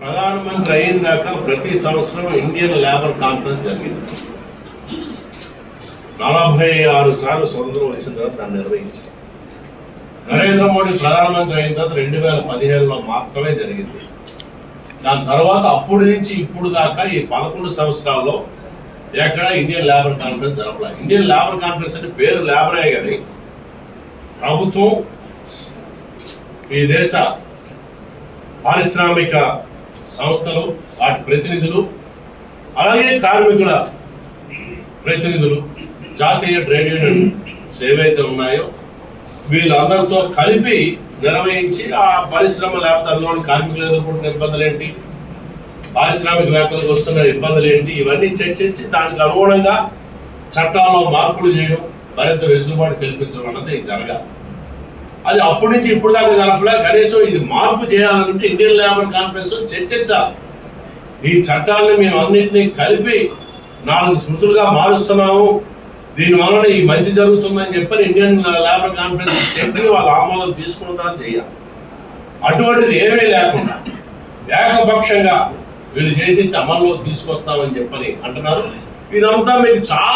ప్రధానమంత్రి అయిన దాకా ప్రతి సంవత్సరం ఇండియన్ లేబర్ కాన్ఫరెన్స్ జరిగింది. 46 సార్లు స్వతంత్రం వచ్చిన తర్వాత దాన్ని నిర్వహించారు. నరేంద్ర మోడీ ప్రధానమంత్రి అయిన తర్వాత 2015లో మాత్రమే జరిగింది. దాని తర్వాత అప్పటి నుంచి ఇప్పుడు దాకా ఈ 11 సంవత్సరాల్లో ఎక్కడ ఇండియన్ లేబర్ కాన్ఫరెన్స్ జరపలేదు. ఇండియన్ లేబర్ కాన్ఫరెన్స్ అంటే పేరు లేబరే కానీ ప్రభుత్వం, ఈ దేశ పారిశ్రామిక సంస్థలు, వాటి ప్రతినిధులు, అలాగే కార్మికుల ప్రతినిధులు, జాతీయ ట్రేడ్ యూనియన్ ఏవైతే ఉన్నాయో వీళ్ళందరితో కలిపి నిర్వహించి ఆ పరిశ్రమ లేకపోతే అందులోని కార్మికులు ఎదుర్కొంటున్న ఇబ్బందులు ఏంటి, పారిశ్రామికవేత్తలకు వస్తున్న ఇబ్బందులు ఏంటి, ఇవన్నీ చర్చించి దానికి అనుగుణంగా చట్టాల్లో మార్పులు చేయడం, మరింత వెసులుబాటు కల్పించడం అన్నది జరగాలి. అది అప్పటి నుంచి ఇప్పుడు దాకా జరపలే. కనీసం ఇది మార్పు చేయాలంటే ఇండియన్ లేబర్ కాన్ఫరెన్స్ చర్చించాలి. ఈ చట్టాలను మేము అన్నింటినీ కలిపి 4 స్మృతులుగా మారుస్తున్నాము, దీని వలన ఈ మంచి జరుగుతుందని చెప్పని ఇండియన్ లేబర్ కాన్ఫరెన్స్ చెప్పి వాళ్ళ ఆమోదం తీసుకున్న తర్వాత చేయాలి. అటువంటిది ఏమీ లేకుండా ఏకపక్షంగా వీళ్ళు చేసేసి అమల్లో తీసుకొస్తామని చెప్పని అంటున్నారు. ఇదంతా మీకు చాలా